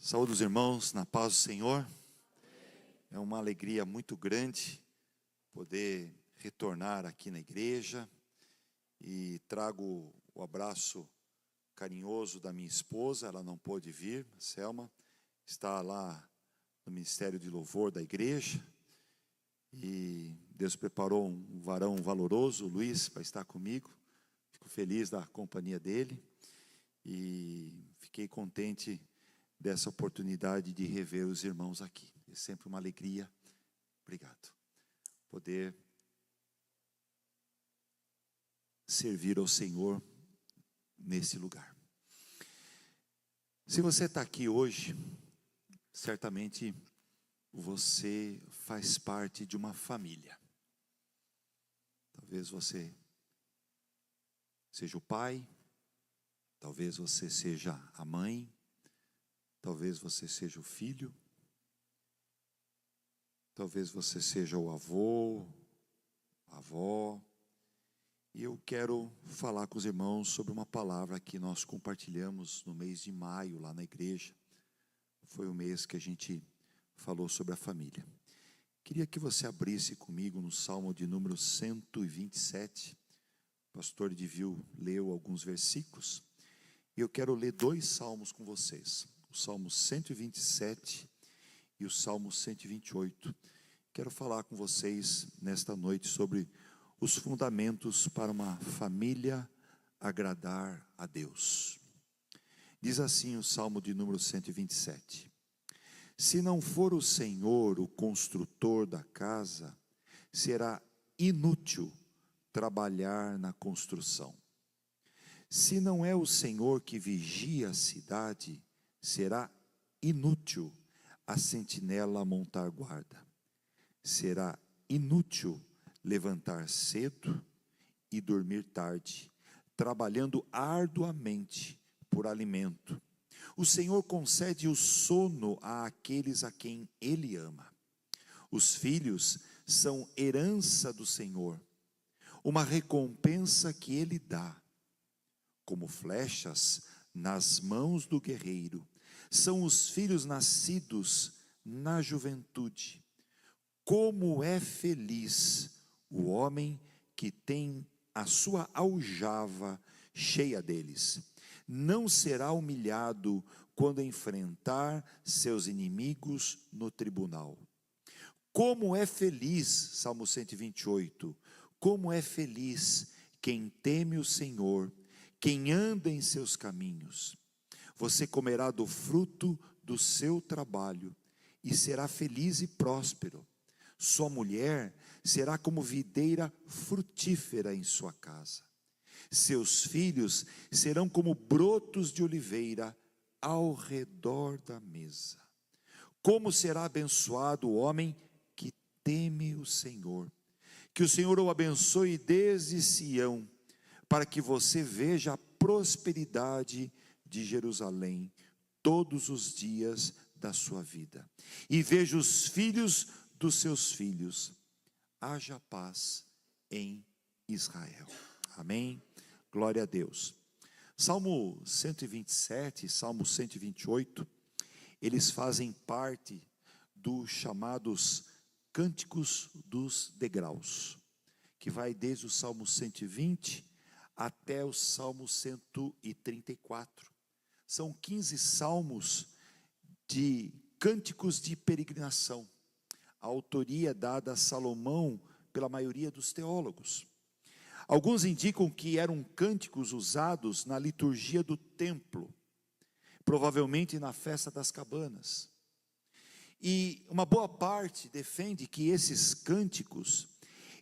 Saúde os irmãos, na paz do Senhor. É uma alegria muito grande poder retornar aqui na igreja e trago o abraço carinhoso da minha esposa. Ela não pôde vir, a Selma está lá no Ministério de Louvor da igreja e Deus preparou um varão valoroso, o Luiz, para estar comigo. Fico feliz da companhia dele e fiquei contente dessa oportunidade de rever os irmãos aqui. É sempre uma alegria. Obrigado. Poder servir ao Senhor nesse lugar. Se você está aqui hoje, certamente você faz parte de uma família. Talvez você seja o pai, talvez você seja a mãe, talvez você seja o filho, talvez você seja o avô, a avó. E eu quero falar com os irmãos sobre uma palavra que nós compartilhamos no mês de maio lá na igreja. Foi o mês que a gente falou sobre a família. Queria que você abrisse comigo no Salmo de número 127. O pastor Edivil leu alguns versículos. E eu quero ler dois salmos com vocês. O Salmo 127 e o Salmo 128. Quero falar com vocês nesta noite sobre os fundamentos para uma família agradar a Deus. Diz assim o Salmo de número 127. Se não for o Senhor o construtor da casa, será inútil trabalhar na construção. Se não é o Senhor que vigia a cidade, será inútil a sentinela montar guarda. Será inútil levantar cedo e dormir tarde, trabalhando arduamente por alimento. O Senhor concede o sono àqueles a quem Ele ama. Os filhos são herança do Senhor, uma recompensa que Ele dá. Como flechas nas mãos do guerreiro, são os filhos nascidos na juventude. Como é feliz o homem que tem a sua aljava cheia deles. Não será humilhado quando enfrentar seus inimigos no tribunal. Como é feliz, Salmo 128, como é feliz quem teme o Senhor, quem anda em seus caminhos. Você comerá do fruto do seu trabalho e será feliz e próspero. Sua mulher será como videira frutífera em sua casa. Seus filhos serão como brotos de oliveira ao redor da mesa. Como será abençoado o homem que teme o Senhor. Que o Senhor o abençoe desde Sião, para que você veja a prosperidade de Jerusalém todos os dias da sua vida. E veja os filhos dos seus filhos. Haja paz em Israel. Amém? Glória a Deus. Salmo 127 e Salmo 128, eles fazem parte dos chamados Cânticos dos Degraus, que vai desde o Salmo 120 até o Salmo 134. São 15 salmos de cânticos de peregrinação. A autoria dada a Salomão pela maioria dos teólogos. Alguns indicam que eram cânticos usados na liturgia do templo, provavelmente na festa das cabanas. E uma boa parte defende que esses cânticos,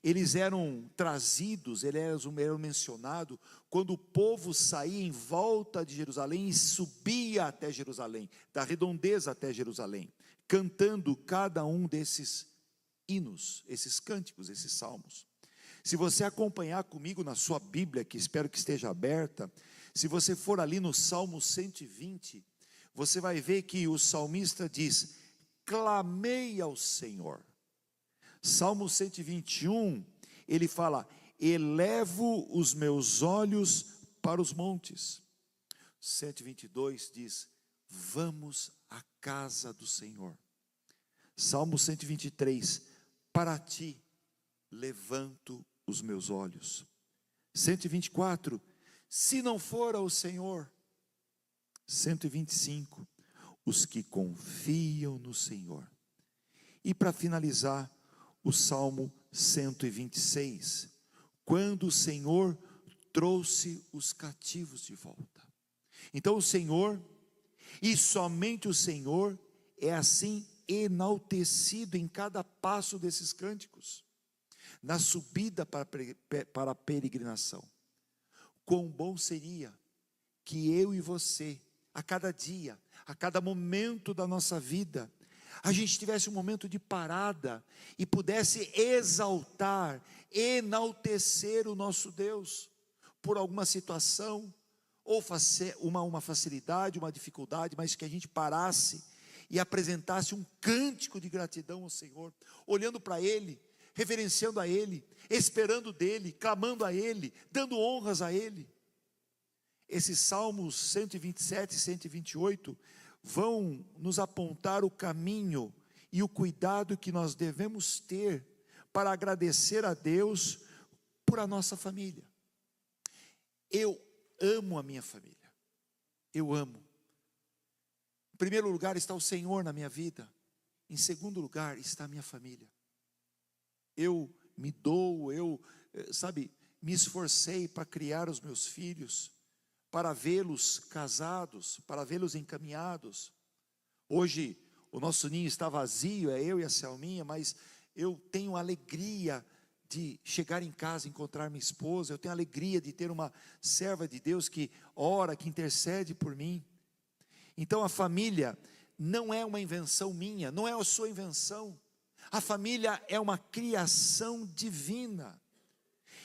eles eram trazidos, eles eram mencionados quando o povo saía em volta de Jerusalém e subia até Jerusalém, da redondeza até Jerusalém, cantando cada um desses hinos, esses cânticos, esses salmos. Se você acompanhar comigo na sua Bíblia, que espero que esteja aberta, se você for ali no Salmo 120, você vai ver que o salmista diz: clamei ao Senhor. Salmo 121, ele fala: elevo os meus olhos para os montes. 122 diz: vamos à casa do Senhor. Salmo 123, para ti levanto os meus olhos. 124, se não for ao Senhor. 125, os que confiam no Senhor. E para finalizar, o Salmo 126, quando o Senhor trouxe os cativos de volta. Então o Senhor, e somente o Senhor, é assim enaltecido em cada passo desses cânticos, na subida para a peregrinação. Quão bom seria que eu e você, a cada dia, a cada momento da nossa vida, a gente tivesse um momento de parada e pudesse exaltar, enaltecer o nosso Deus, por alguma situação, ou uma facilidade, uma dificuldade, mas que a gente parasse e apresentasse um cântico de gratidão ao Senhor, olhando para Ele, reverenciando a Ele, esperando dEle, clamando a Ele, dando honras a Ele. Esses Salmos 127 e 128 vão nos apontar o caminho e o cuidado que nós devemos ter para agradecer a Deus por a nossa família. Eu amo a minha família, eu amo. Em primeiro lugar está o Senhor na minha vida, em segundo lugar está a minha família. Eu me dou, me esforcei para criar os meus filhos, para vê-los casados, para vê-los encaminhados. Hoje o nosso ninho está vazio, é eu e a Selminha, mas eu tenho alegria de chegar em casa e encontrar minha esposa, eu tenho alegria de ter uma serva de Deus que ora, que intercede por mim. Então a família não é uma invenção minha, não é a sua invenção. A família é uma criação divina.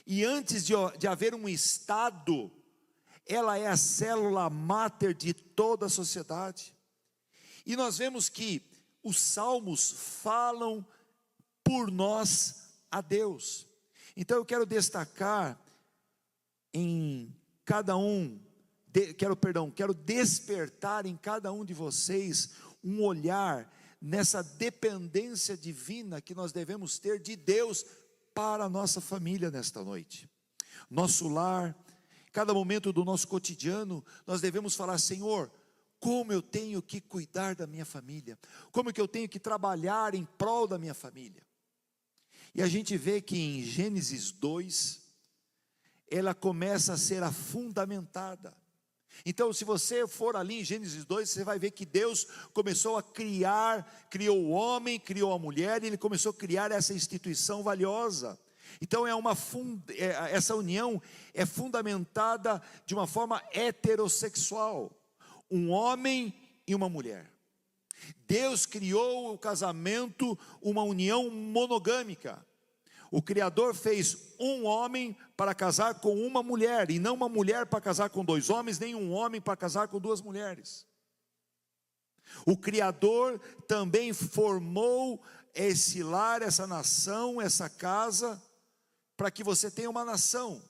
E antes de haver um Estado, ela é a célula máter de toda a sociedade. E nós vemos que os salmos falam por nós a Deus. Então eu quero destacar em cada um, quero despertar em cada um de vocês um olhar nessa dependência divina que nós devemos ter de Deus para a nossa família nesta noite. Nosso lar, cada momento do nosso cotidiano, nós devemos falar: Senhor, como eu tenho que cuidar da minha família, como que eu tenho que trabalhar em prol da minha família. E a gente vê que em Gênesis 2, ela começa a ser fundamentada. Então, se você for ali em Gênesis 2, você vai ver que Deus começou a criou o homem, criou a mulher, e Ele começou a criar essa instituição valiosa. Então, essa união é fundamentada de uma forma heterossexual, um homem e uma mulher. Deus criou o casamento, uma união monogâmica. O Criador fez um homem para casar com uma mulher, e não uma mulher para casar com dois homens, nem um homem para casar com duas mulheres. O Criador também formou esse lar, essa nação, essa casa, para que você tenha uma nação.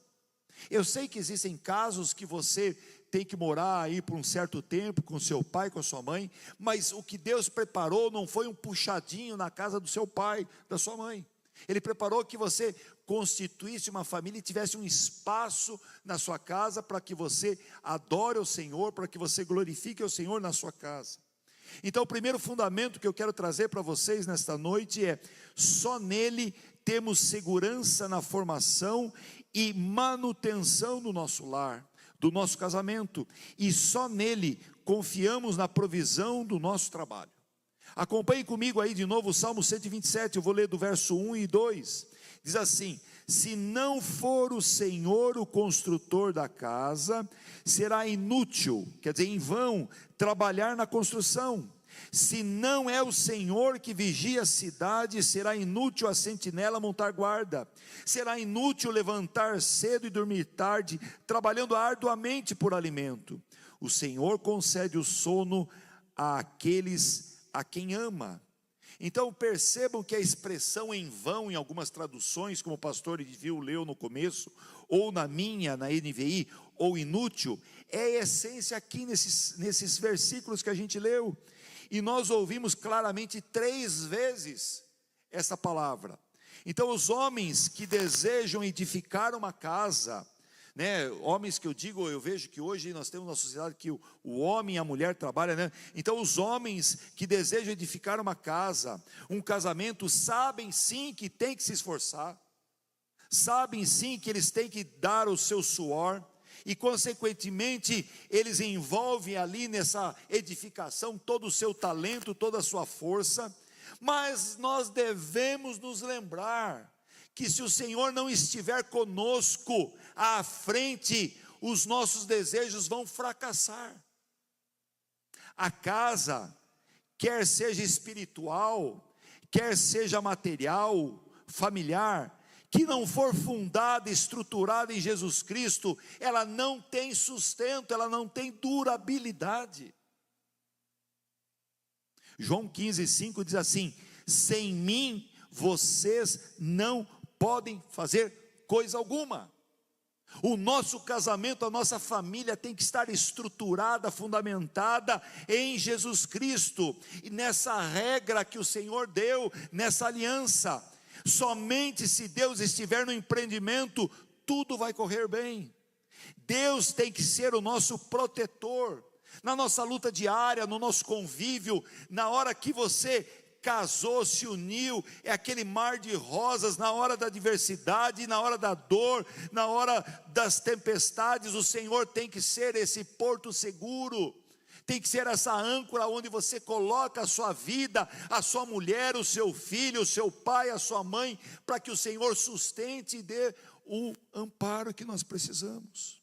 Eu sei que existem casos que você tem que morar aí por um certo tempo com seu pai, com a sua mãe, mas o que Deus preparou não foi um puxadinho na casa do seu pai, da sua mãe. Ele preparou que você constituísse uma família e tivesse um espaço na sua casa para que você adore o Senhor, para que você glorifique o Senhor na sua casa. Então o primeiro fundamento que eu quero trazer para vocês nesta noite é: só nele temos segurança na formação e manutenção do nosso lar, do nosso casamento, e só nele confiamos na provisão do nosso trabalho. Acompanhe comigo aí de novo o Salmo 127, eu vou ler do verso 1 e 2, diz assim: se não for o Senhor o construtor da casa, será inútil, quer dizer, em vão, trabalhar na construção. Se não é o Senhor que vigia a cidade, será inútil a sentinela montar guarda. Será inútil levantar cedo e dormir tarde, trabalhando arduamente por alimento. O Senhor concede o sono àqueles a quem ama. Então percebam que a expressão em vão, em algumas traduções, como o pastor Edivio leu no começo, ou na minha, na NVI, ou inútil, é a essência aqui nesses versículos que a gente leu. E nós ouvimos claramente 3 vezes essa palavra. Então os homens que desejam edificar uma casa, né, homens que eu vejo que hoje nós temos na sociedade que o homem e a mulher trabalham, né? Então os homens que desejam edificar uma casa, um casamento, sabem sim que tem que se esforçar, sabem sim que eles têm que dar o seu suor, e consequentemente eles envolvem ali nessa edificação todo o seu talento, toda a sua força, mas nós devemos nos lembrar que se o Senhor não estiver conosco à frente, os nossos desejos vão fracassar. A casa, quer seja espiritual, quer seja material, familiar, que não for fundada, estruturada em Jesus Cristo, ela não tem sustento, ela não tem durabilidade. João 15:5 diz assim: sem mim vocês não podem fazer coisa alguma. O nosso casamento, a nossa família tem que estar estruturada, fundamentada em Jesus Cristo, e nessa regra que o Senhor deu, nessa aliança. Somente se Deus estiver no empreendimento, tudo vai correr bem. Deus tem que ser o nosso protetor, na nossa luta diária, no nosso convívio, na hora que você casou, se uniu, é aquele mar de rosas, na hora da adversidade, na hora da dor, na hora das tempestades, o Senhor tem que ser esse porto seguro, tem que ser essa âncora onde você coloca a sua vida, a sua mulher, o seu filho, o seu pai, a sua mãe, para que o Senhor sustente e dê o amparo que nós precisamos.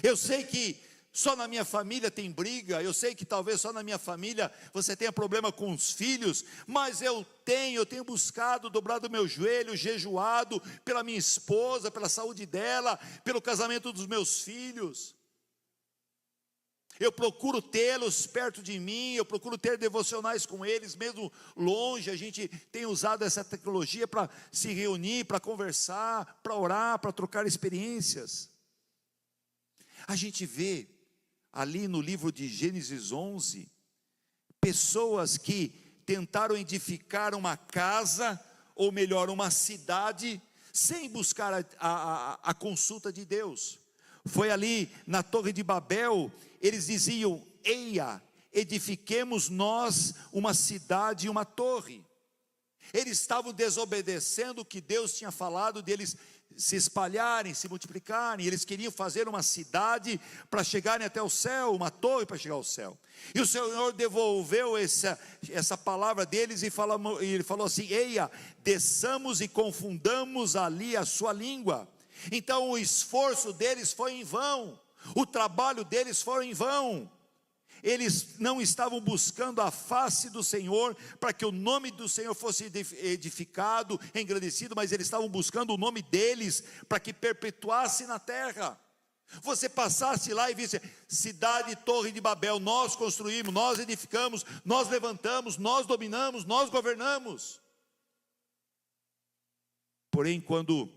Eu sei que só na minha família tem briga, eu sei que talvez só na minha família você tenha problema com os filhos, mas eu tenho buscado, dobrado o meu joelho, jejuado pela minha esposa, pela saúde dela, pelo casamento dos meus filhos. Eu procuro tê-los perto de mim, eu procuro ter devocionais com eles, mesmo longe. A gente tem usado essa tecnologia para se reunir, para conversar, para orar, para trocar experiências. A gente vê ali no livro de Gênesis 11, pessoas que tentaram edificar uma casa, ou melhor, uma cidade, sem buscar a consulta de Deus. Foi ali na Torre de Babel, eles diziam: eia, edifiquemos nós uma cidade e uma torre. Eles estavam desobedecendo o que Deus tinha falado deles se espalharem, se multiplicarem. Eles queriam fazer uma cidade para chegarem até o céu, uma torre para chegar ao céu. E o Senhor devolveu essa palavra deles e ele falou assim: eia, desçamos e confundamos ali a sua língua. Então o esforço deles foi em vão, o trabalho deles foi em vão. Eles não estavam buscando a face do Senhor, para que o nome do Senhor fosse edificado, engrandecido, mas eles estavam buscando o nome deles, para que perpetuasse na terra. Você passasse lá e visse: cidade Torre de Babel, nós construímos, nós edificamos, nós levantamos, nós dominamos, nós governamos. Porém, quando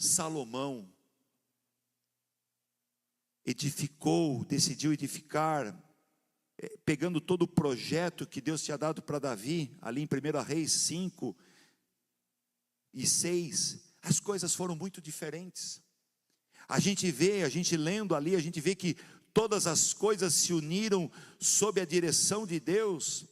Salomão decidiu edificar, pegando todo o projeto que Deus tinha dado para Davi, ali em 1 Reis 5 e 6, as coisas foram muito diferentes. A gente lendo ali, a gente vê que todas as coisas se uniram sob a direção de Deus.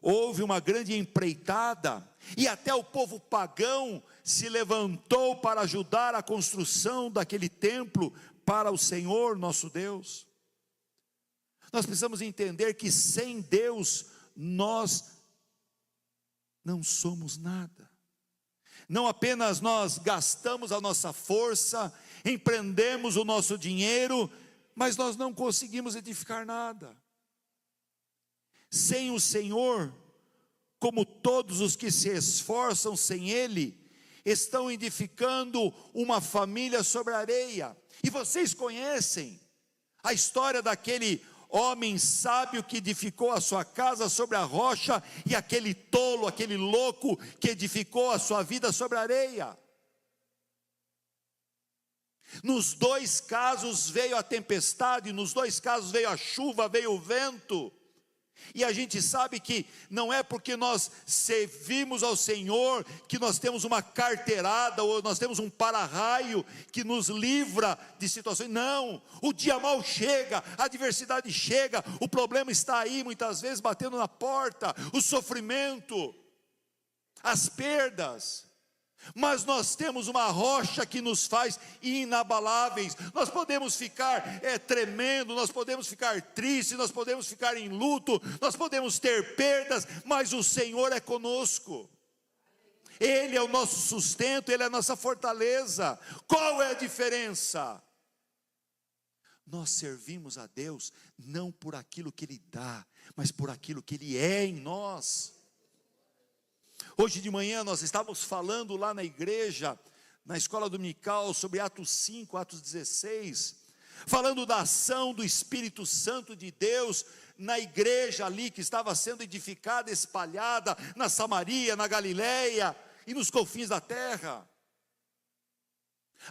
Houve uma grande empreitada, e até o povo pagão se levantou para ajudar a construção daquele templo para o Senhor nosso Deus. Nós precisamos entender que sem Deus nós não somos nada. Não apenas nós gastamos a nossa força, empreendemos o nosso dinheiro, mas nós não conseguimos edificar nada. Sem o Senhor, como todos os que se esforçam sem Ele, estão edificando uma família sobre a areia. E vocês conhecem a história daquele homem sábio que edificou a sua casa sobre a rocha, e aquele tolo, aquele louco que edificou a sua vida sobre a areia. Nos dois casos veio a tempestade, nos dois casos veio a chuva, veio o vento. E a gente sabe que não é porque nós servimos ao Senhor que nós temos uma carteirada ou nós temos um para-raio que nos livra de situações. Não, o dia mau chega, a adversidade chega, o problema está aí muitas vezes batendo na porta, o sofrimento, as perdas. Mas nós temos uma rocha que nos faz inabaláveis. Nós podemos ficar tremendo, nós podemos ficar tristes, nós podemos ficar em luto, nós podemos ter perdas, mas o Senhor é conosco. Ele é o nosso sustento, Ele é a nossa fortaleza. Qual é a diferença? Nós servimos a Deus não por aquilo que Ele dá, mas por aquilo que Ele é em nós. Hoje de manhã nós estávamos falando lá na igreja, na escola dominical, sobre Atos 5, Atos 16, falando da ação do Espírito Santo de Deus na igreja ali que estava sendo edificada, espalhada na Samaria, na Galileia e nos confins da terra.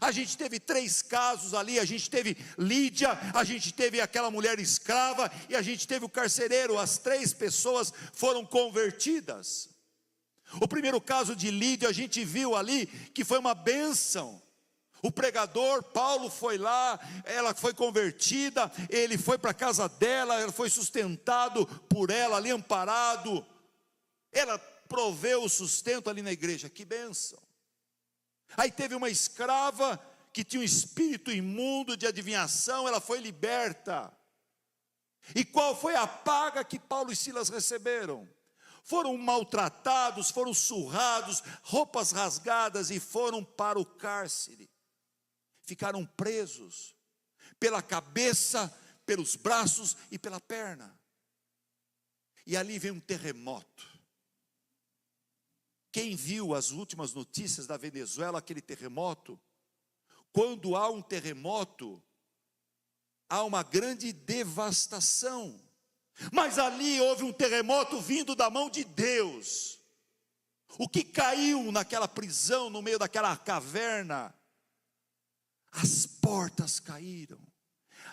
A gente teve 3 casos ali, a gente teve Lídia, a gente teve aquela mulher escrava e a gente teve o carcereiro. As 3 pessoas foram convertidas. O primeiro caso de Lídia, a gente viu ali que foi uma bênção. O pregador, Paulo, foi lá, ela foi convertida, ele foi para a casa dela, ela foi sustentado por ela, ali amparado. Ela proveu o sustento ali na igreja, que bênção. Aí teve uma escrava que tinha um espírito imundo de adivinhação, ela foi liberta. E qual foi a paga que Paulo e Silas receberam? Foram maltratados, foram surrados, roupas rasgadas e foram para o cárcere. Ficaram presos pela cabeça, pelos braços e pela perna. E ali veio um terremoto. Quem viu as últimas notícias da Venezuela, aquele terremoto? Quando há um terremoto, há uma grande devastação. Mas ali houve um terremoto vindo da mão de Deus. O que caiu naquela prisão, no meio daquela caverna? As portas caíram,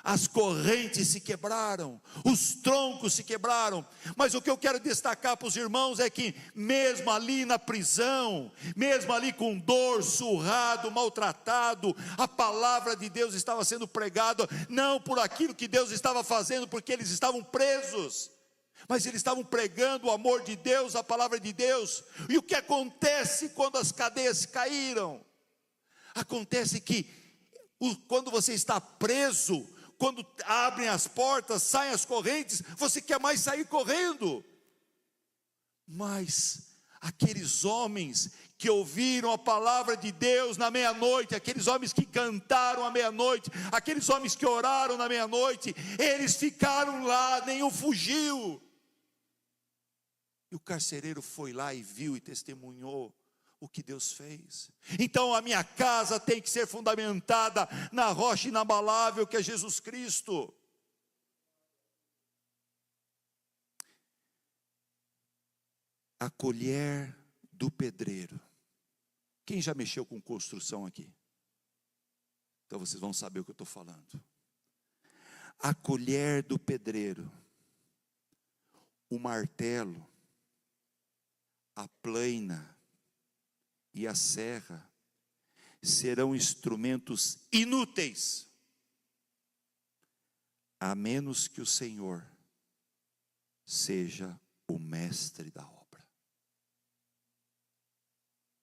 as correntes se quebraram, os troncos se quebraram. Mas o que eu quero destacar para os irmãos é que mesmo ali na prisão, mesmo ali com dor, surrado, maltratado, a palavra de Deus estava sendo pregada, não por aquilo que Deus estava fazendo, porque eles estavam presos, mas eles estavam pregando o amor de Deus, a palavra de Deus. E o que acontece quando as cadeias caíram? Acontece que quando você está preso, quando abrem as portas, saem as correntes, você quer mais sair correndo. Mas aqueles homens que ouviram a palavra de Deus na meia-noite, aqueles homens que cantaram à meia-noite, aqueles homens que oraram na meia-noite, eles ficaram lá, nenhum fugiu. E o carcereiro foi lá e viu e testemunhou o que Deus fez. Então a minha casa tem que ser fundamentada na rocha inabalável que é Jesus Cristo. A colher do pedreiro. Quem já mexeu com construção aqui? Então vocês vão saber o que eu estou falando. A colher do pedreiro, o martelo, a plaina e a serra serão instrumentos inúteis, a menos que o Senhor seja o mestre da obra.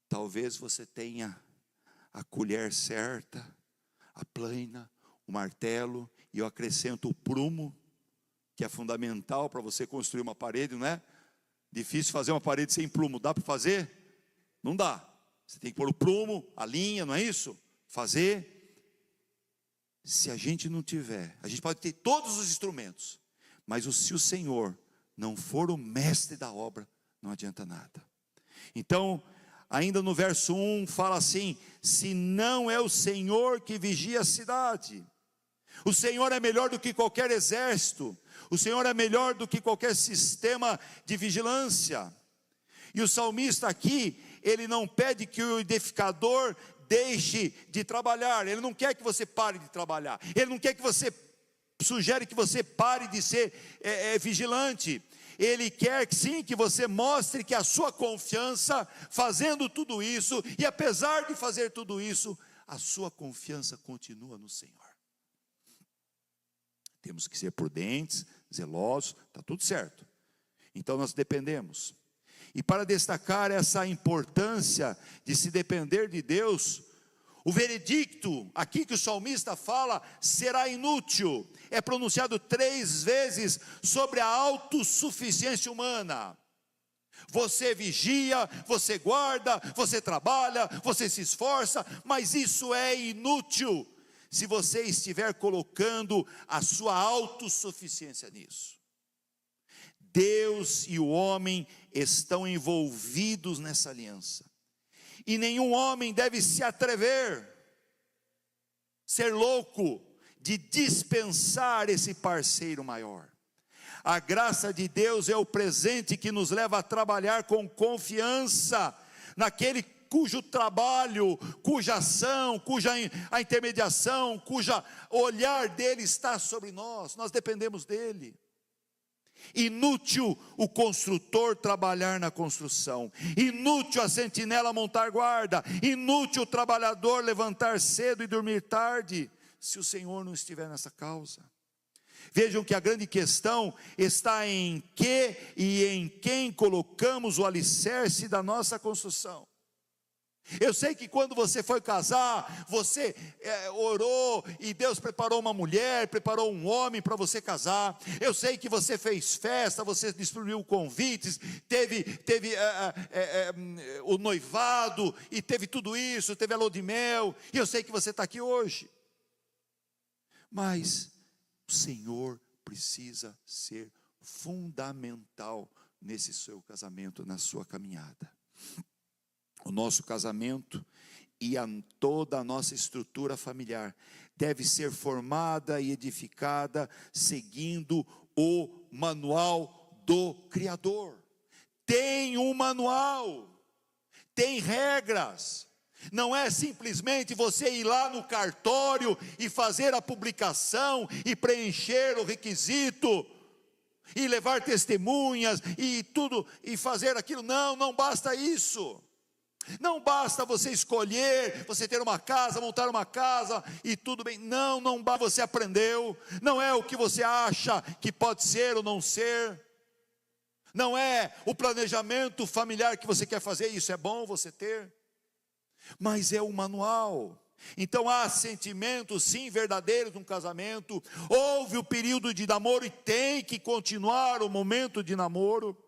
Talvez você tenha a colher certa, a plaina, o martelo, e eu acrescento o prumo, que é fundamental para você construir uma parede, não é? Difícil fazer uma parede sem prumo, dá para fazer? Não dá. Você tem que pôr o prumo, a linha, não é isso? Fazer. Se a gente não tiver, a gente pode ter todos os instrumentos, mas se o Senhor não for o mestre da obra, não adianta nada. Então, ainda no verso 1 fala assim: se não é o Senhor que vigia a cidade, O Senhor é melhor do que qualquer exército. O Senhor é melhor do que qualquer sistema de vigilância. E o salmista aqui, ele não pede que o edificador deixe de trabalhar. Ele não quer que você pare de trabalhar. Ele não quer que você, sugere que você pare de ser vigilante. Ele quer que sim, que você mostre que a sua confiança, fazendo tudo isso, e apesar de fazer tudo isso, a sua confiança continua no Senhor. Temos que ser prudentes, zelosos, está tudo certo. Então nós dependemos. E para destacar essa importância de se depender de Deus, o veredicto, aqui que o salmista fala, será inútil, é pronunciado 3 vezes sobre a autossuficiência humana. Você vigia, você guarda, você trabalha, você se esforça, mas isso é inútil, se você estiver colocando a sua autossuficiência nisso. Deus e o homem estão envolvidos nessa aliança. E nenhum homem deve se atrever, ser louco, de dispensar esse parceiro maior. A graça de Deus é o presente que nos leva a trabalhar com confiança naquele cujo trabalho, cuja ação, cuja a intermediação, cuja olhar dele está sobre nós. Nós dependemos dele. Inútil o construtor trabalhar na construção, inútil a sentinela montar guarda, inútil o trabalhador levantar cedo e dormir tarde, se o Senhor não estiver nessa causa. Vejam que a grande questão está em que e em quem colocamos o alicerce da nossa construção. Eu sei que quando você foi casar, você orou e Deus preparou uma mulher, preparou um homem para você casar. Eu sei que você fez festa, você distribuiu convites, teve o noivado e teve tudo isso, teve a lua de mel. E eu sei que você está aqui hoje. Mas o Senhor precisa ser fundamental nesse seu casamento, na sua caminhada. O nosso casamento e toda a nossa estrutura familiar deve ser formada e edificada seguindo o manual do Criador. Tem um manual, tem regras. Não é simplesmente você ir lá no cartório e fazer a publicação e preencher o requisito e levar testemunhas e tudo e fazer aquilo. Não basta isso. Não basta você escolher, você ter uma casa, montar uma casa e tudo bem. Não basta, você aprendeu. Não é o que você acha que pode ser ou não ser. Não é o planejamento familiar que você quer fazer, isso é bom você ter. Mas é o manual. Então há sentimentos sim verdadeiros no casamento. Houve o período de namoro e tem que continuar o momento de namoro.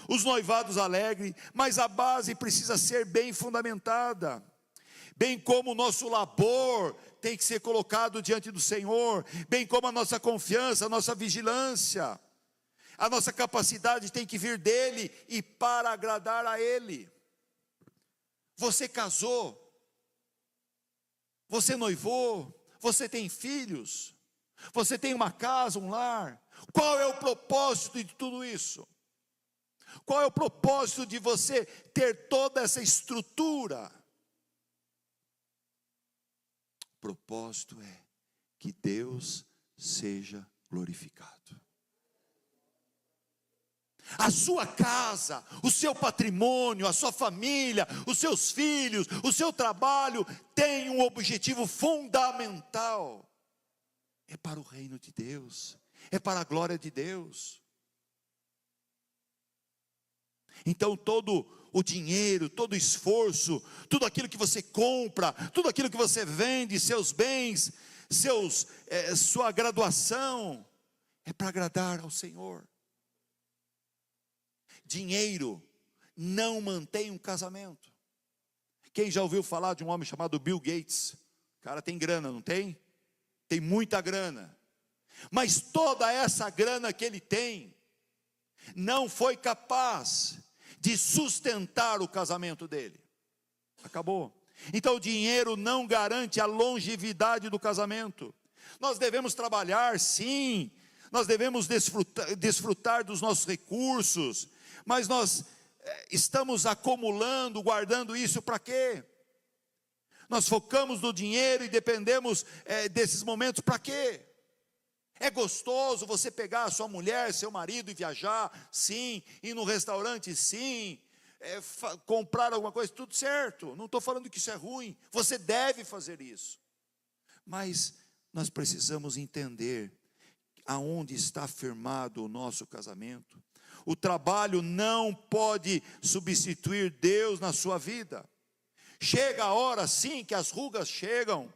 Os noivados alegres, mas a base precisa ser bem fundamentada. Bem como o nosso labor tem que ser colocado diante do Senhor, bem como a nossa confiança, a nossa vigilância, a nossa capacidade tem que vir dele e para agradar a ele. Você casou, você noivou, você tem filhos, você tem uma casa, um lar. Qual é o propósito de tudo isso? Qual é o propósito de você ter toda essa estrutura? O propósito é que Deus seja glorificado. A sua casa, o seu patrimônio, a sua família, os seus filhos, o seu trabalho tem um objetivo fundamental. É para o reino de Deus, é para a glória de Deus. Então todo o dinheiro, todo o esforço, tudo aquilo que você compra, tudo aquilo que você vende, seus bens, sua graduação, é para agradar ao Senhor. Dinheiro não mantém um casamento. Quem já ouviu falar de um homem chamado Bill Gates? O cara tem grana, não tem? Tem muita grana. Mas toda essa grana que ele tem, não foi capaz de sustentar o casamento dele. Acabou. Então o dinheiro não garante a longevidade do casamento. Nós devemos trabalhar, sim. Nós devemos desfrutar dos nossos recursos. Mas nós estamos acumulando, guardando isso para quê? Nós focamos no dinheiro e dependemos desses momentos para quê? É gostoso você pegar a sua mulher, seu marido e viajar, sim. Ir no restaurante, sim. Comprar alguma coisa, tudo certo. Não estou falando que isso é ruim. Você deve fazer isso. Mas nós precisamos entender aonde está firmado o nosso casamento. O trabalho não pode substituir Deus na sua vida. Chega a hora sim que as rugas chegam.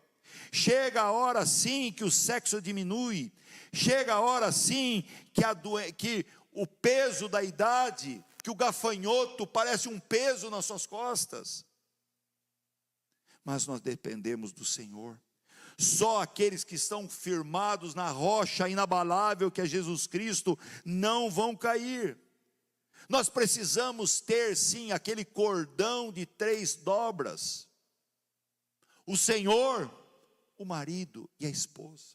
Chega a hora sim que o sexo diminui. Chega a hora sim que o peso da idade, que o gafanhoto parece um peso nas suas costas. Mas nós dependemos do Senhor. Só aqueles que estão firmados na rocha inabalável que é Jesus Cristo não vão cair. Nós precisamos ter sim aquele cordão de 3 dobras. O Senhor, o marido e a esposa.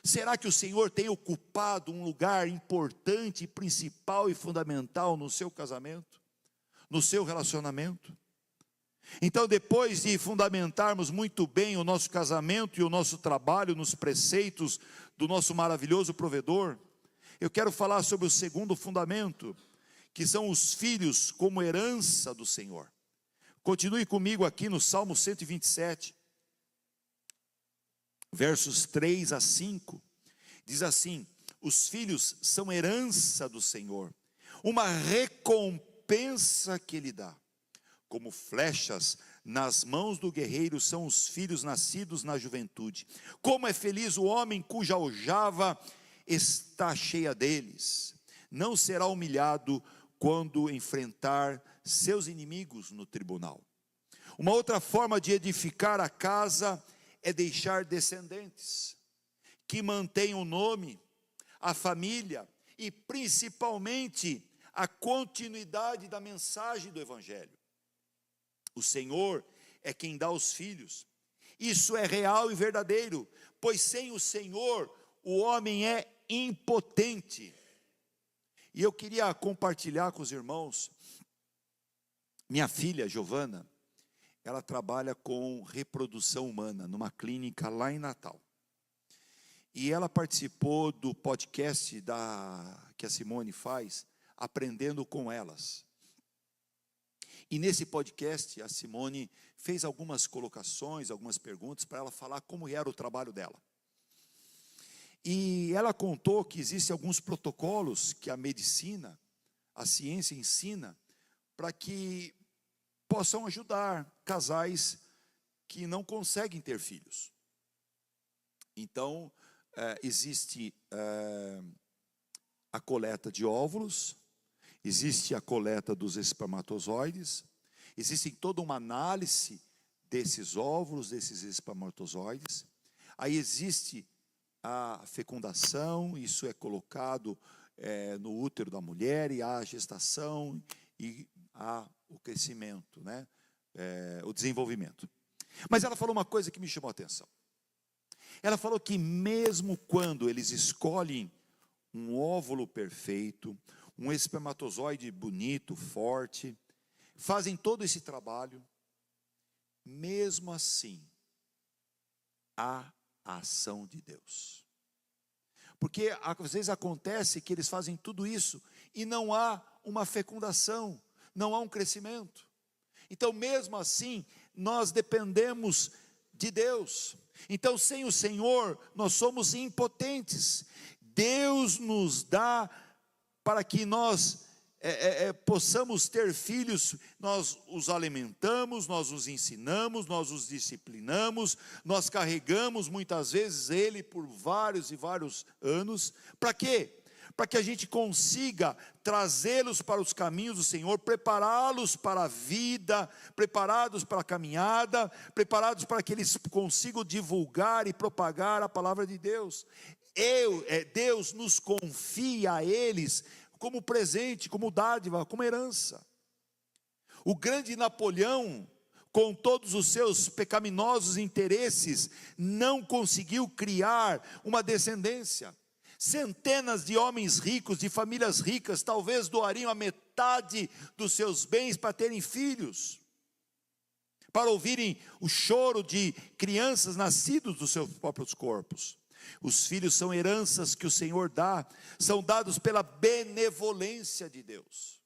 Será que o Senhor tem ocupado um lugar importante, principal e fundamental no seu casamento? No seu relacionamento? Então, depois de fundamentarmos muito bem o nosso casamento e o nosso trabalho nos preceitos do nosso maravilhoso provedor, eu quero falar sobre o segundo fundamento, que são os filhos como herança do Senhor. Continue comigo aqui no Salmo 127, versos 3 a 5, diz assim: os filhos são herança do Senhor, uma recompensa que Ele dá. Como flechas nas mãos do guerreiro são os filhos nascidos na juventude. Como é feliz o homem cuja aljava está cheia deles. Não será humilhado quando enfrentar seus inimigos no tribunal. Uma outra forma de edificar a casa é deixar descendentes que mantenham o nome, a família e principalmente a continuidade da mensagem do Evangelho. O Senhor é quem dá os filhos. Isso é real e verdadeiro, pois sem o Senhor o homem é impotente. E eu queria compartilhar com os irmãos, minha filha Giovana, ela trabalha com reprodução humana numa clínica lá em Natal. E ela participou do podcast que a Simone faz, Aprendendo com Elas. E nesse podcast a Simone fez algumas colocações, algumas perguntas para ela falar como era o trabalho dela. E ela contou que existem alguns protocolos que a medicina, a ciência ensina para que possam ajudar casais que não conseguem ter filhos. Então, existe a coleta de óvulos, existe a coleta dos espermatozoides, existe toda uma análise desses óvulos, desses espermatozoides. Aí existe a fecundação, isso é colocado no útero da mulher, e há a gestação e há o crescimento, né? O desenvolvimento. Mas ela falou uma coisa que me chamou a atenção. Ela falou que mesmo quando eles escolhem um óvulo perfeito, um espermatozoide bonito, forte, fazem todo esse trabalho, mesmo assim, há a ação de Deus. Porque às vezes acontece que eles fazem tudo isso e não há uma fecundação, não há um crescimento. Então, mesmo assim, nós dependemos de Deus. Então, sem o Senhor, nós somos impotentes. Deus nos dá para que nós possamos ter filhos, nós os alimentamos, nós os ensinamos, nós os disciplinamos, nós carregamos muitas vezes ele por vários e vários anos. Para quê? Para que a gente consiga trazê-los para os caminhos do Senhor, prepará-los para a vida, preparados para a caminhada, preparados para que eles consigam divulgar e propagar a palavra de Deus. Deus nos confia a eles como presente, como dádiva, como herança. O grande Napoleão, com todos os seus pecaminosos interesses, não conseguiu criar uma descendência. Centenas de homens ricos, de famílias ricas, talvez doariam a metade dos seus bens para terem filhos, para ouvirem o choro de crianças nascidos dos seus próprios corpos. Os filhos são heranças que o Senhor dá, são dados pela benevolência de Deus.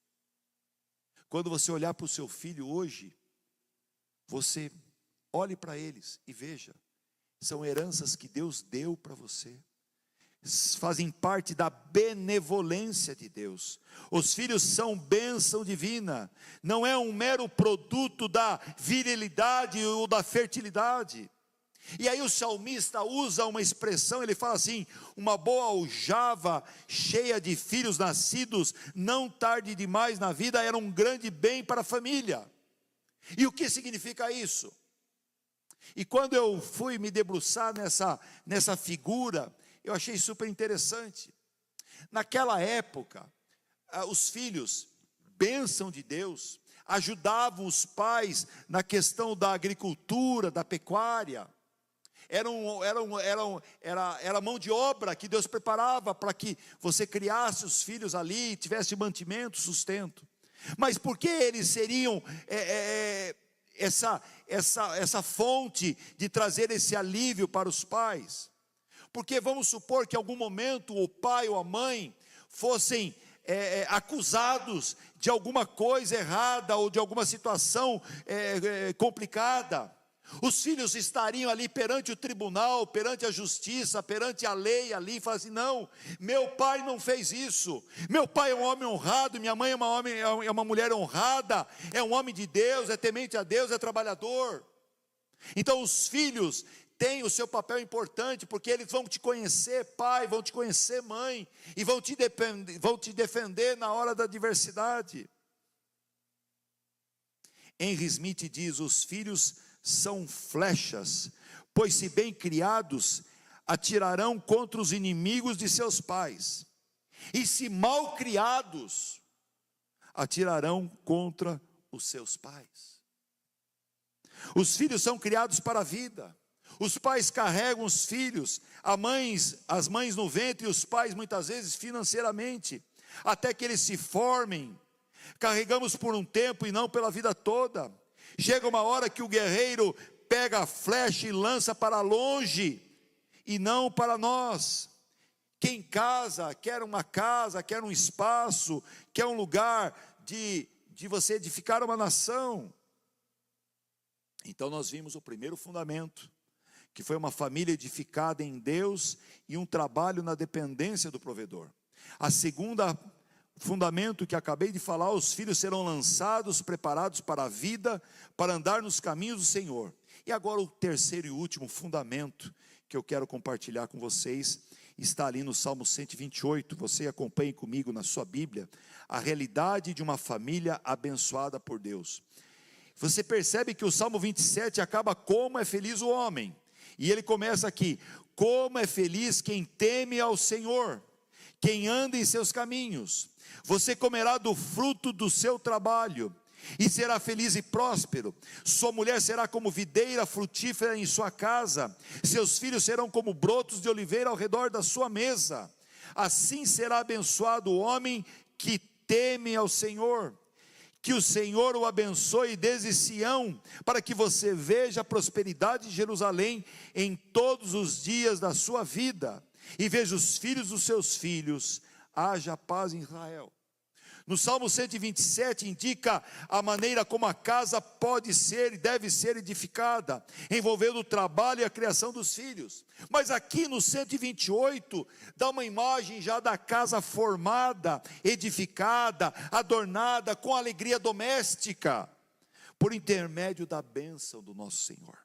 Quando você olhar para o seu filho hoje, você olhe para eles e veja, são heranças que Deus deu para você, fazem parte da benevolência de Deus. Os filhos são bênção divina, não é um mero produto da virilidade ou da fertilidade. E aí o salmista usa uma expressão, ele fala assim: uma boa aljava cheia de filhos nascidos, não tarde demais na vida, era um grande bem para a família. E o que significa isso? E quando eu fui me debruçar nessa figura, eu achei super interessante. Naquela época, os filhos, bênção de Deus, ajudavam os pais na questão da agricultura, da pecuária. Era mão de obra que Deus preparava para que você criasse os filhos ali, tivesse mantimento, sustento. Mas por que eles seriam essa fonte de trazer esse alívio para os pais? Porque vamos supor que em algum momento o pai ou a mãe fossem acusados de alguma coisa errada ou de alguma situação complicada. Os filhos estariam ali perante o tribunal, perante a justiça, perante a lei ali, e falam assim: não, meu pai não fez isso, meu pai é um homem honrado, minha mãe é uma mulher honrada, é um homem de Deus, é temente a Deus, é trabalhador. Então os filhos têm o seu papel importante, porque eles vão te conhecer pai, vão te conhecer mãe, e vão te defender na hora da adversidade. Henry Smith diz: os filhos são flechas, pois se bem criados, atirarão contra os inimigos de seus pais, e se mal criados, atirarão contra os seus pais. Os filhos são criados para a vida, os pais carregam os filhos, as mães no ventre e os pais muitas vezes financeiramente, até que eles se formem. Carregamos por um tempo e não pela vida toda. Chega uma hora que o guerreiro pega a flecha e lança para longe, e não para nós. Quem casa, quer uma casa, quer um espaço, quer um lugar de você edificar uma nação. Então nós vimos o primeiro fundamento, que foi uma família edificada em Deus e um trabalho na dependência do provedor. A segunda fundamento que acabei de falar: os filhos serão lançados, preparados para a vida, para andar nos caminhos do Senhor. E agora o terceiro e último fundamento que eu quero compartilhar com vocês, está ali no Salmo 128, você acompanhe comigo na sua Bíblia, a realidade de uma família abençoada por Deus. Você percebe que o Salmo 27 acaba: como é feliz o homem, e ele começa aqui: como é feliz quem teme ao Senhor, quem anda em seus caminhos. Você comerá do fruto do seu trabalho, e será feliz e próspero. Sua mulher será como videira frutífera em sua casa, seus filhos serão como brotos de oliveira ao redor da sua mesa. Assim será abençoado o homem que teme ao Senhor. Que o Senhor o abençoe desde Sião, para que você veja a prosperidade de Jerusalém em todos os dias da sua vida, e veja os filhos dos seus filhos. Haja paz em Israel. No Salmo 127 indica a maneira como a casa pode ser e deve ser edificada, envolvendo o trabalho e a criação dos filhos. Mas aqui no 128, dá uma imagem já da casa formada, edificada, adornada com alegria doméstica, por intermédio da bênção do nosso Senhor.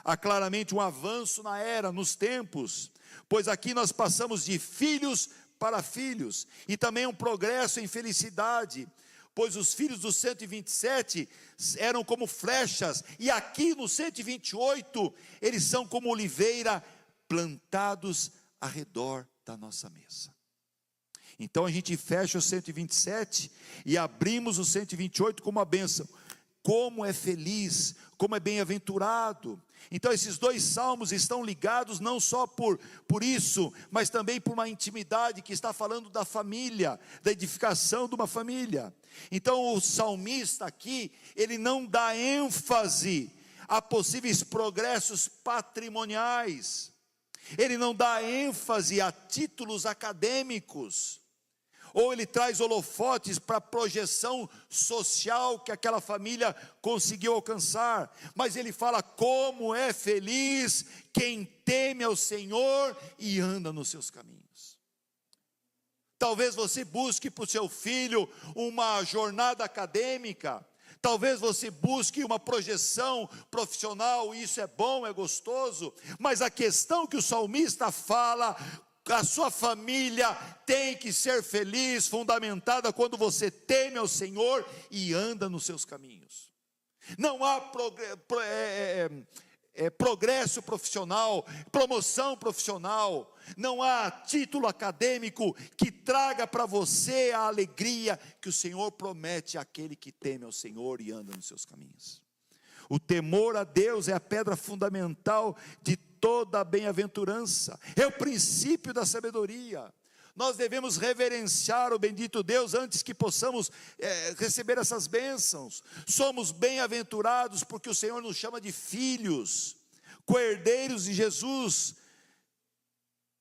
Há claramente um avanço na era, nos tempos, pois aqui nós passamos de filhos para filhos, e também um progresso em felicidade, pois os filhos do 127 eram como flechas, e aqui no 128, eles são como oliveira, plantados ao redor da nossa mesa. Então a gente fecha o 127 e abrimos o 128 como uma bênção. como é feliz, como é bem-aventurado. Então esses dois salmos estão ligados não só por isso, mas também por uma intimidade que está falando da família, da edificação de uma família. Então o salmista aqui, ele não dá ênfase a possíveis progressos patrimoniais, ele não dá ênfase a títulos acadêmicos, ou ele traz holofotes para a projeção social que aquela família conseguiu alcançar, mas ele fala como é feliz quem teme ao Senhor e anda nos seus caminhos. Talvez você busque para o seu filho uma jornada acadêmica, talvez você busque uma projeção profissional, e isso é bom, é gostoso, mas a questão que o salmista fala, a sua família tem que ser feliz, fundamentada quando você teme ao Senhor e anda nos seus caminhos. Não há progresso profissional, promoção profissional, não há título acadêmico que traga para você a alegria que o Senhor promete àquele que teme ao Senhor e anda nos seus caminhos. O temor a Deus é a pedra fundamental de toda a bem-aventurança, é o princípio da sabedoria. Nós devemos reverenciar o bendito Deus antes que possamos receber essas bênçãos. Somos bem-aventurados porque o Senhor nos chama de filhos, co-herdeiros de Jesus.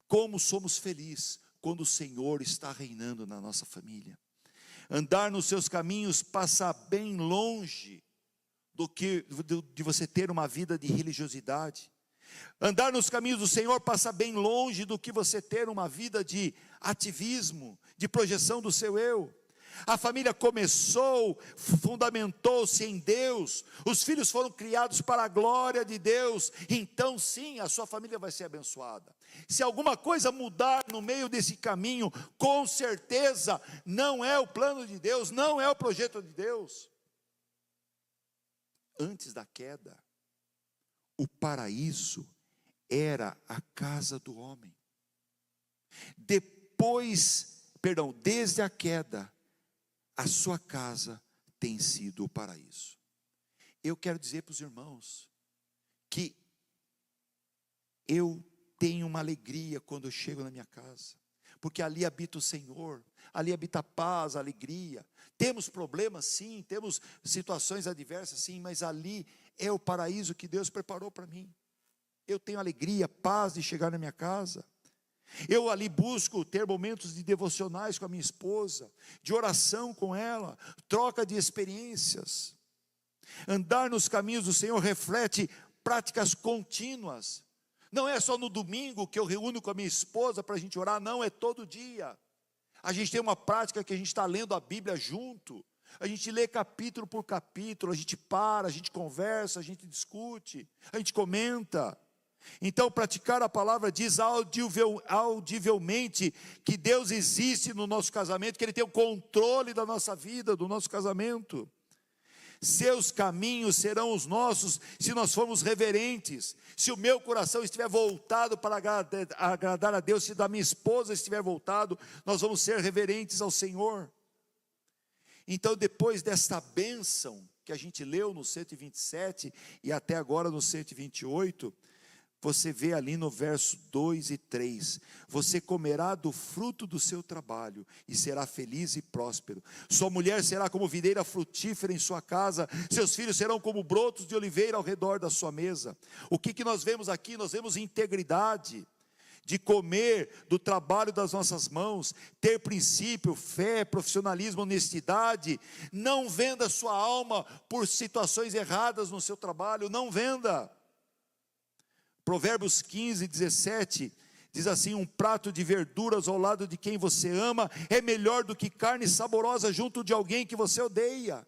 Como somos felizes quando o Senhor está reinando na nossa família. Andar nos seus caminhos passa bem longe de você ter uma vida de religiosidade. Andar nos caminhos do Senhor passa bem longe do que você ter uma vida de ativismo, de projeção do seu eu. A família começou, fundamentou-se em Deus, os filhos foram criados para a glória de Deus, então sim, a sua família vai ser abençoada. Se alguma coisa mudar no meio desse caminho, com certeza não é o plano de Deus, não é o projeto de Deus. Antes da queda, o paraíso era a casa do homem. Desde a queda, a sua casa tem sido o paraíso. Eu quero dizer para os irmãos que eu tenho uma alegria quando eu chego na minha casa, porque ali habita o Senhor, ali habita a paz, a alegria. Temos problemas sim, temos situações adversas sim, mas ali é o paraíso que Deus preparou para mim. Eu tenho alegria, paz de chegar na minha casa. Eu ali busco ter momentos de devocionais com a minha esposa, de oração com ela, troca de experiências. Andar nos caminhos do Senhor reflete práticas contínuas. Não é só no domingo que eu reúno com a minha esposa para a gente orar, não, é todo dia. A gente tem uma prática que a gente está lendo a Bíblia junto. A gente lê capítulo por capítulo, a gente para, a gente conversa, a gente discute, a gente comenta. Então praticar a palavra diz audivelmente que Deus existe no nosso casamento, que Ele tem o controle da nossa vida, do nosso casamento. Seus caminhos serão os nossos se nós formos reverentes. Se o meu coração estiver voltado para agradar a Deus, se da minha esposa estiver voltado, nós vamos ser reverentes ao Senhor. Então depois desta bênção que a gente leu no 127 e até agora no 128, você vê ali no verso 2 e 3, você comerá do fruto do seu trabalho e será feliz e próspero. Sua mulher será como videira frutífera em sua casa, seus filhos serão como brotos de oliveira ao redor da sua mesa. O que nós vemos aqui? Nós vemos integridade, de comer do trabalho das nossas mãos, ter princípio, fé, profissionalismo, honestidade. Não venda sua alma por situações erradas no seu trabalho, não venda. Provérbios 15, 17, diz assim: um prato de verduras ao lado de quem você ama é melhor do que carne saborosa junto de alguém que você odeia.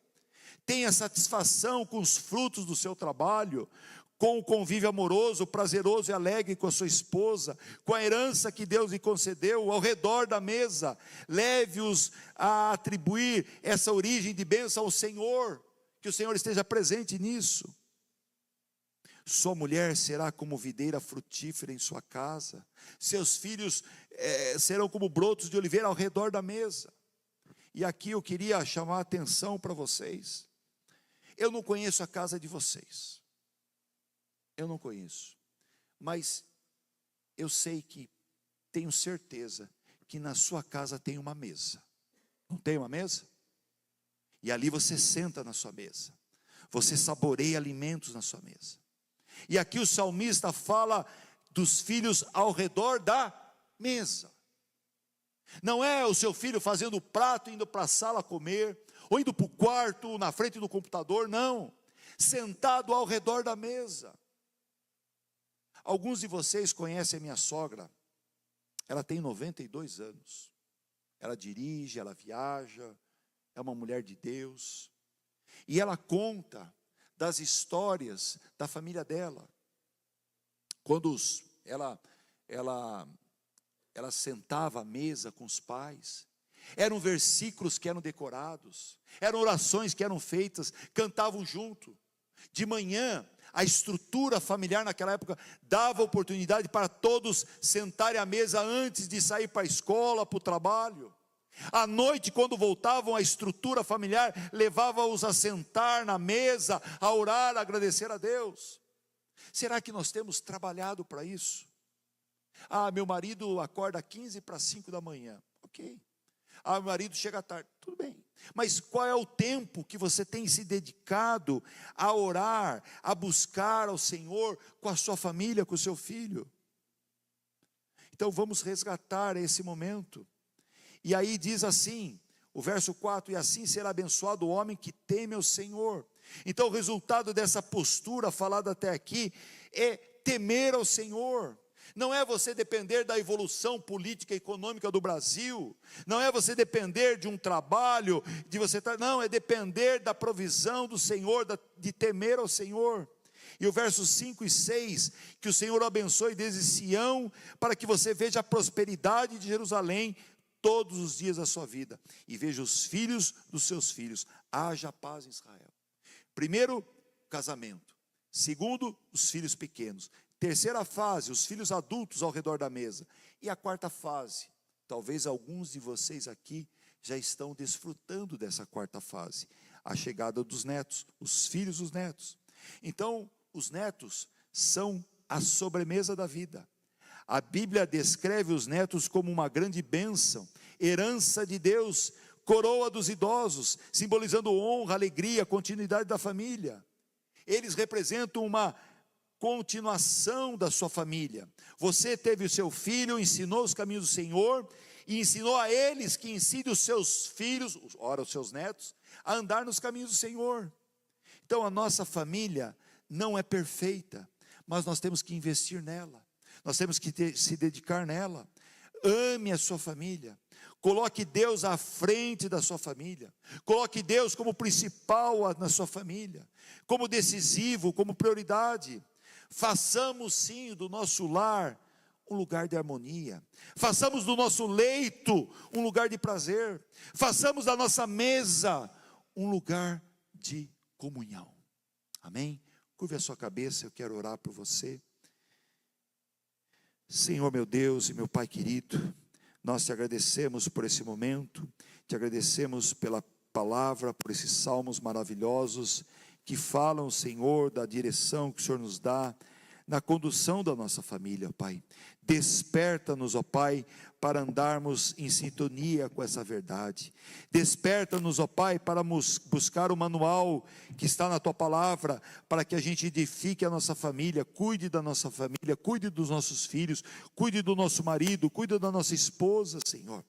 Tenha satisfação com os frutos do seu trabalho, com o convívio amoroso, prazeroso e alegre com a sua esposa, com a herança que Deus lhe concedeu ao redor da mesa. Leve-os a atribuir essa origem de bênção ao Senhor, que o Senhor esteja presente nisso. Sua mulher será como videira frutífera em sua casa, seus filhos serão como brotos de oliveira ao redor da mesa. E aqui eu queria chamar a atenção para vocês. Eu não conheço a casa de vocês, eu não conheço, mas eu sei que, tenho certeza, que na sua casa tem uma mesa. Não tem uma mesa? E ali você senta na sua mesa, você saboreia alimentos na sua mesa. E aqui o salmista fala dos filhos ao redor da mesa. Não é o seu filho fazendo o prato, indo para a sala comer, ou indo para o quarto, na frente do computador, não. Sentado ao redor da mesa. Alguns de vocês conhecem a minha sogra. Ela tem 92 anos. Ela dirige, ela viaja, é uma mulher de Deus. E ela conta das histórias da família dela. Quando ela sentava à mesa com os pais, eram versículos que eram decorados, eram orações que eram feitas, cantavam junto. De manhã, a estrutura familiar naquela época dava oportunidade para todos sentarem à mesa antes de sair para a escola, para o trabalho. À noite, quando voltavam, a estrutura familiar levava-os a sentar na mesa, a orar, a agradecer a Deus. Será que nós temos trabalhado para isso? Ah, meu marido acorda 15 para 5 da manhã. Ok. Ah, meu marido chega tarde. Tudo bem. Mas qual é o tempo que você tem se dedicado a orar, a buscar ao Senhor com a sua família, com o seu filho? Então vamos resgatar esse momento. E aí diz assim, o verso 4, e assim será abençoado o homem que teme ao Senhor. Então o resultado dessa postura falada até aqui é temer ao Senhor. Não é você depender da evolução política e econômica do Brasil, não é você depender de um trabalho, não, é depender da provisão do Senhor, de temer ao Senhor. E o verso 5 e 6, que o Senhor o abençoe desde Sião, para que você veja a prosperidade de Jerusalém todos os dias da sua vida, e veja os filhos dos seus filhos, haja paz em Israel. Primeiro, casamento. Segundo, os filhos pequenos. Terceira fase, os filhos adultos ao redor da mesa. E a quarta fase, talvez alguns de vocês aqui já estão desfrutando dessa quarta fase, a chegada dos netos, os filhos dos netos. Então, os netos são a sobremesa da vida. A Bíblia descreve os netos como uma grande bênção, herança de Deus, coroa dos idosos, simbolizando honra, alegria, continuidade da família. Eles representam uma continuação da sua família. Você teve o seu filho, ensinou os caminhos do Senhor, e ensinou a eles que ensine os seus filhos, ora os seus netos, a andar nos caminhos do Senhor. Então a nossa família não é perfeita, mas nós temos que investir nela, nós temos que se dedicar nela. Ame a sua família, coloque Deus à frente da sua família, coloque Deus como principal na sua família, como decisivo, como prioridade. Façamos sim do nosso lar um lugar de harmonia, façamos do nosso leito um lugar de prazer, façamos da nossa mesa um lugar de comunhão. Amém? Curve a sua cabeça, eu quero orar por você. Senhor meu Deus e meu Pai querido, nós te agradecemos por esse momento, te agradecemos pela palavra, por esses salmos maravilhosos que falam, Senhor, da direção que o Senhor nos dá na condução da nossa família, Pai. Desperta-nos, ó Pai, para andarmos em sintonia com essa verdade. Desperta-nos, ó Pai, para buscar o manual que está na Tua palavra, para que a gente edifique a nossa família, cuide da nossa família, cuide dos nossos filhos, cuide do nosso marido, cuide da nossa esposa, Senhor.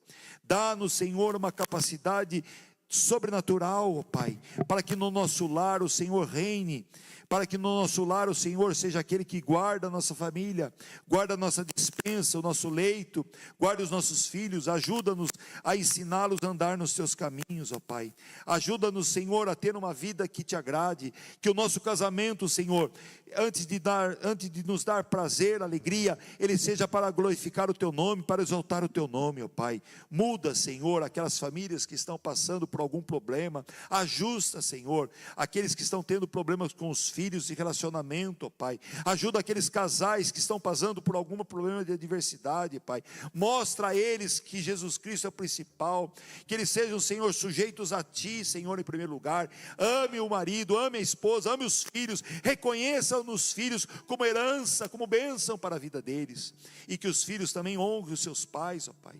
Dá-nos, Senhor, uma capacidade sobrenatural, ó Pai, para que no nosso lar o Senhor reine, para que no nosso lar o Senhor seja aquele que guarda a nossa família, guarda a nossa despensa, o nosso leito, guarda os nossos filhos, ajuda-nos a ensiná-los a andar nos teus caminhos, ó Pai. Ajuda-nos, Senhor, a ter uma vida que te agrade, que o nosso casamento, Senhor, antes de nos dar prazer, alegria, ele seja para glorificar o teu nome, para exaltar o teu nome, ó Pai. Muda, Senhor, aquelas famílias que estão passando por algum problema. Ajusta, Senhor, aqueles que estão tendo problemas com os filhos de relacionamento, ó Pai. Ajuda aqueles casais que estão passando por algum problema de adversidade, Pai. Mostra a eles que Jesus Cristo é o principal, que eles sejam, Senhor, sujeitos a Ti, Senhor, em primeiro lugar. Ame o marido, ame a esposa, ame os filhos, reconheça nos filhos como herança, como bênção para a vida deles, e que os filhos também honrem os seus pais, ó Pai.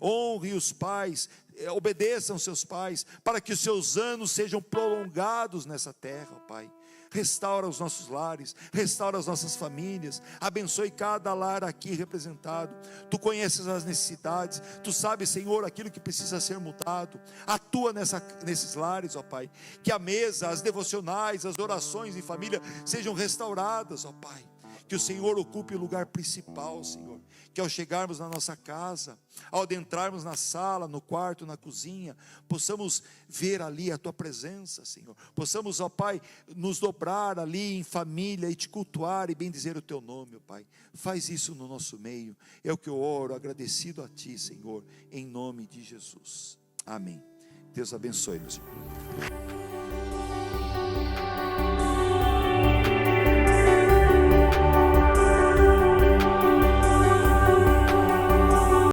Honre os pais, obedeçam seus pais, para que os seus anos sejam prolongados nessa terra, ó Pai. Restaura os nossos lares, restaura as nossas famílias, abençoe cada lar aqui representado. Tu conheces as necessidades, Tu sabes, Senhor, aquilo que precisa ser mudado. Atua nesses lares, ó Pai. Que a mesa, as devocionais, as orações em família sejam restauradas, ó Pai. Que o Senhor ocupe o lugar principal, Senhor. Que ao chegarmos na nossa casa, ao adentrarmos na sala, no quarto, na cozinha, possamos ver ali a Tua presença, Senhor. Possamos, ó Pai, nos dobrar ali em família e Te cultuar e bendizer o Teu nome, ó Pai. Faz isso no nosso meio. É o que eu oro, agradecido a Ti, Senhor, em nome de Jesus. Amém. Deus abençoe, meus irmãos.